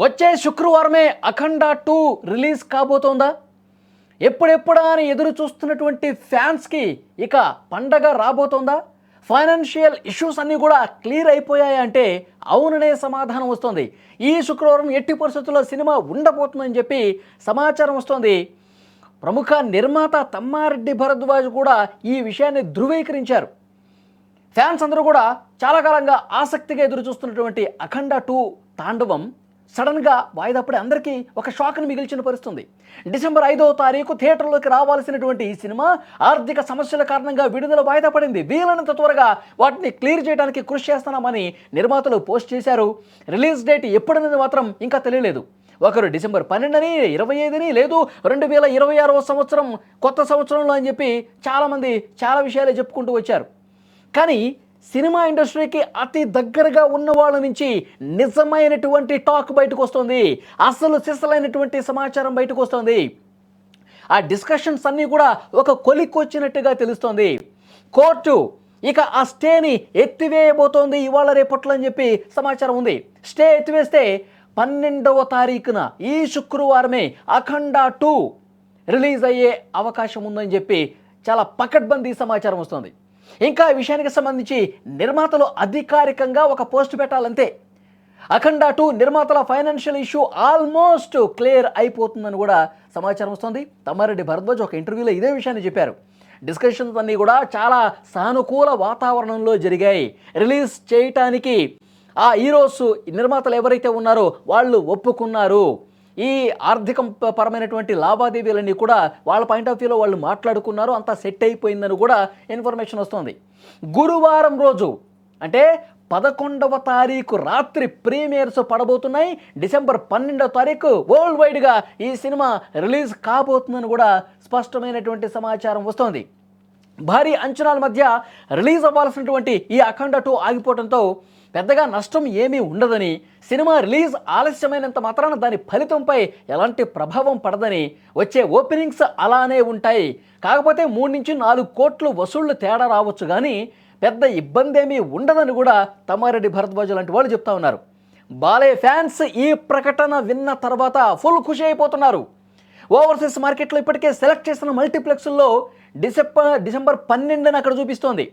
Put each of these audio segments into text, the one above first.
వచ్చే శుక్రవారమే అఖండ 2 రిలీజ్ కాబోతోందా? ఎప్పుడెప్పుడా అని ఎదురు చూస్తున్నటువంటి ఫ్యాన్స్కి ఇక పండగ రాబోతోందా? ఫైనాన్షియల్ ఇష్యూస్ అన్నీ కూడా క్లియర్ అయిపోయాయి అంటే అవుననే సమాధానం వస్తుంది. ఈ శుక్రవారం ఎట్టి పరిస్థితుల్లో సినిమా ఉండబోతుందని చెప్పి సమాచారం వస్తుంది. ప్రముఖ నిర్మాత తమ్మారెడ్డి భరద్వాజ్ కూడా ఈ విషయాన్ని ధృవీకరించారు. ఫ్యాన్స్ అందరూ కూడా చాలా కాలంగా ఆసక్తిగా ఎదురు చూస్తున్నటువంటి అఖండ 2 తాండవం సడన్గా వాయిదా పడి అందరికీ ఒక షాక్ని మిగిల్చిన పరిస్థితుంది. డిసెంబర్ 5వ తారీఖు థియేటర్లోకి రావాల్సినటువంటి ఈ సినిమా ఆర్థిక సమస్యల కారణంగా విడుదల వాయిదా పడింది. వీలైనంత త్వరగా వాటిని క్లియర్ చేయడానికి కృషి చేస్తున్నామని నిర్మాతలు పోస్ట్ చేశారు. రిలీజ్ డేట్ ఎప్పుడనేది మాత్రం ఇంకా తెలియలేదు. ఒకరు డిసెంబర్ 12ని, 25ని, లేదు 2026వ సంవత్సరం కొత్త సంవత్సరంలో అని చెప్పి చాలామంది చాలా విషయాలే చెప్పుకుంటూ వచ్చారు. కానీ సినిమా ఇండస్ట్రీకి అతి దగ్గరగా ఉన్న వాళ్ళ నుంచి నిజమైనటువంటి టాక్ బయటకు వస్తుంది. అసలు సిసలైనటువంటి సమాచారం బయటకు వస్తుంది. ఆ డిస్కషన్స్ అన్నీ కూడా ఒక కొలిక్కొచ్చినట్టుగా తెలుస్తోంది. కోర్టు ఇక ఆ స్టేని ఎత్తివేయబోతోంది ఇవాళ రేపట్లో అని చెప్పి సమాచారం ఉంది. స్టే ఎత్తివేస్తే 12వ తారీఖున ఈ శుక్రవారమే అఖండ 2 రిలీజ్ అయ్యే అవకాశం ఉందని చెప్పి చాలా పకడ్బందీ సమాచారం వస్తుంది. ఇంకా ఈ విషయానికి సంబంధించి నిర్మాతలు అధికారికంగా ఒక పోస్ట్ పెట్టాలంతే. అఖండ 2 నిర్మాతల ఫైనాన్షియల్ ఇష్యూ ఆల్మోస్ట్ క్లియర్ అయిపోతుందని కూడా సమాచారం వస్తుంది. తమ్మారెడ్డి భరద్వాజ్ ఒక ఇంటర్వ్యూలో ఇదే విషయాన్ని చెప్పారు. డిస్కషన్స్ అన్నీ కూడా చాలా సానుకూల వాతావరణంలో జరిగాయి. రిలీజ్ చేయటానికి ఆ హీరోస్ నిర్మాతలు ఎవరైతే ఉన్నారో వాళ్ళు ఒప్పుకున్నారు. ఈ ఆర్థిక పరమైనటువంటి లావాదేవీలన్నీ కూడా వాళ్ళ పాయింట్ ఆఫ్ వ్యూలో వాళ్ళు మాట్లాడుకున్నారు. అంతా సెట్ అయిపోయిందని కూడా ఇన్ఫర్మేషన్ వస్తుంది. గురువారం రోజు అంటే 11వ తారీఖు రాత్రి ప్రీమియర్స్ పడబోతున్నాయి. డిసెంబర్ 12వ తారీఖు వరల్డ్ వైడ్గా ఈ సినిమా రిలీజ్ కాబోతుందని కూడా స్పష్టమైనటువంటి సమాచారం వస్తోంది. భారీ అంచనాల మధ్య రిలీజ్ అవ్వాల్సినటువంటి ఈ అఖండ 2 ఆగిపోవడంతో పెద్దగా నష్టం ఏమీ ఉండదని, సినిమా రిలీజ్ ఆలస్యమైనంత మాత్రాన దాని ఫలితంపై ఎలాంటి ప్రభావం పడదని, వచ్చే ఓపెనింగ్స్ అలానే ఉంటాయి, కాకపోతే 3 నుంచి 4 కోట్లు వసూళ్లు తేడా రావచ్చు కానీ పెద్ద ఇబ్బంది ఏమీ ఉండదని కూడా తమ్మారెడ్డి భరద్వాజ్ లాంటి వాళ్ళు చెప్తా ఉన్నారు. బాలయ్య ఫ్యాన్స్ ఈ ప్రకటన విన్న తర్వాత ఫుల్ ఖుషి అయిపోతున్నారు. ఓవర్సీస్ మార్కెట్లో ఇప్పటికే సెలెక్ట్ చేసిన మల్టీప్లెక్స్ల్లో డిసెంబర్ 12న అక్కడ చూపిస్తోంది.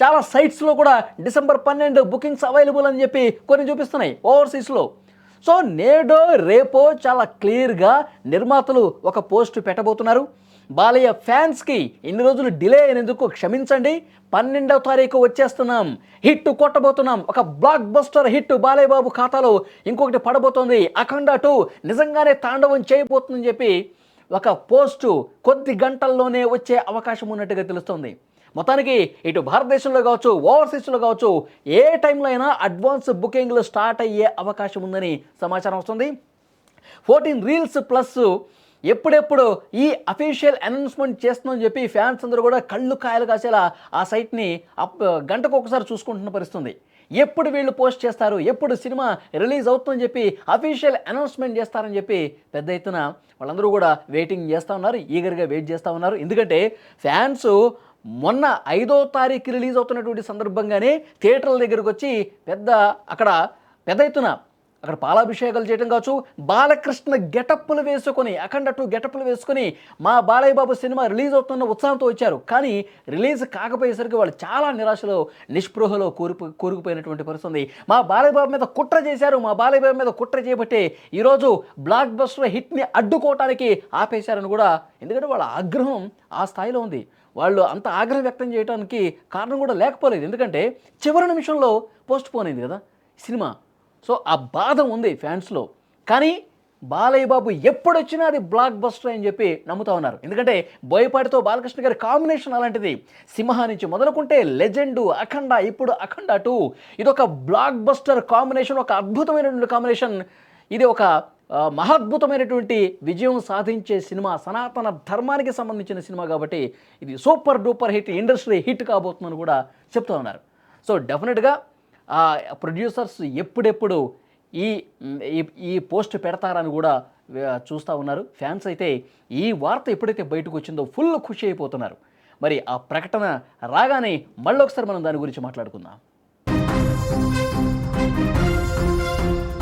చాలా సైట్స్లో కూడా డిసెంబర్ 12 బుకింగ్స్ అవైలబుల్ అని చెప్పి కొన్ని చూపిస్తున్నాయి ఓవర్సీస్లో. సో నేడో రేపో చాలా క్లియర్గా నిర్మాతలు ఒక పోస్ట్ పెట్టబోతున్నారు. బాలయ్య ఫ్యాన్స్కి ఇన్ని రోజులు డిలే అయినందుకు క్షమించండి, 12వ తారీఖు వచ్చేస్తున్నాం, హిట్ కొట్టబోతున్నాం, ఒక block buster hit Balayya Babu ఖాతాలో ఇంకొకటి పడబోతోంది, అఖండ 2 నిజంగానే తాండవం చేయబోతుందని చెప్పి ఒక పోస్టు కొద్ది గంటల్లోనే వచ్చే అవకాశం ఉన్నట్టుగా తెలుస్తోంది. మొత్తానికి ఇటు భారతదేశంలో కావచ్చు, ఓవర్సీస్లో కావచ్చు, ఏ టైంలో అయినా అడ్వాన్స్ బుకింగ్లు స్టార్ట్ అయ్యే అవకాశం ఉందని సమాచారం వస్తుంది. 14 రీల్స్ ప్లస్ ఎప్పుడెప్పుడు ఈ అఫీషియల్ అనౌన్స్మెంట్ చేస్తుందని చెప్పి ఫ్యాన్స్ అందరూ కూడా కళ్ళు కాయలు కాసేలా ఆ సైట్ని గంటకు ఒకసారి చూసుకుంటున్న పరిస్థితుంది. ఎప్పుడు వీళ్ళు పోస్ట్ చేస్తారు, ఎప్పుడు సినిమా రిలీజ్ అవుతుందని చెప్పి అఫీషియల్ అనౌన్స్మెంట్ చేస్తారని చెప్పి పెద్ద ఎత్తున వాళ్ళందరూ కూడా వెయిటింగ్ చేస్తూ ఉన్నారు, ఈగర్గా వెయిట్ చేస్తూ ఉన్నారు. ఎందుకంటే ఫ్యాన్స్ మొన్న 5వ తారీఖు రిలీజ్ అవుతున్నటువంటి సందర్భంగానే థియేటర్ల దగ్గరకు వచ్చి పెద్ద ఎత్తున అక్కడ పాలాభిషేకాలు చేయడం కావచ్చు, బాలకృష్ణ గెటప్పులు వేసుకొని అఖండ 2 గెటప్పులు వేసుకొని మా బాలయ్య బాబు సినిమా రిలీజ్ అవుతున్న ఉత్సాహంతో వచ్చారు. కానీ రిలీజ్ కాకపోయేసరికి వాళ్ళు చాలా నిరాశలో నిస్పృహలో కూరుకుపోయినటువంటి పరిస్థితుంది. మా బాలయ్య బాబు మీద కుట్ర చేశారు, మా బాలయ్య బాబు మీద కుట్ర చేయబట్టే ఈరోజు బ్లాక్ బస్టర్ హిట్ని అడ్డుకోవటానికి ఆపేశారని కూడా, ఎందుకంటే వాళ్ళ ఆగ్రహం ఆ స్థాయిలో ఉంది. వాళ్ళు అంత ఆగ్రహం వ్యక్తం చేయడానికి కారణం కూడా లేకపోలేదు. ఎందుకంటే చివరి నిమిషంలో పోస్ట్ పోన్ అయింది కదా సినిమా. సో ఆ బాధ ఉంది ఫ్యాన్స్లో. కానీ బాలయ్య బాబు ఎప్పుడొచ్చినా అది బ్లాక్ బస్టర్ అని చెప్పి నమ్ముతా ఉన్నారు. ఎందుకంటే బోయపాటితో బాలకృష్ణ గారి కాంబినేషన్ అలాంటిది. సింహ నుంచి మొదలుకుంటే లెజెండు, అఖండ, ఇప్పుడు అఖండ 2 ఇదొక బ్లాక్ బస్టర్ కాంబినేషన్, ఒక అద్భుతమైనటువంటి కాంబినేషన్. ఇది ఒక మహాద్భుతమైనటువంటి విజయం సాధించే సినిమా, సనాతన ధర్మానికి సంబంధించిన సినిమా కాబట్టి ఇది super duper hit, industry hit కాబోతుందని కూడా చెప్తూ ఉన్నారు. సో డెఫినెట్గా ప్రొడ్యూసర్స్ ఎప్పుడెప్పుడు ఈ పోస్ట్ పెడతారని కూడా చూస్తూ ఉన్నారు. ఫ్యాన్స్ అయితే ఈ వార్త ఎప్పుడైతే బయటకు వచ్చిందో ఫుల్ ఖుషి అయిపోతున్నారు. మరి ఆ ప్రకటన రాగానే మళ్ళొకసారి మనం దాని గురించి మాట్లాడుకుందాం.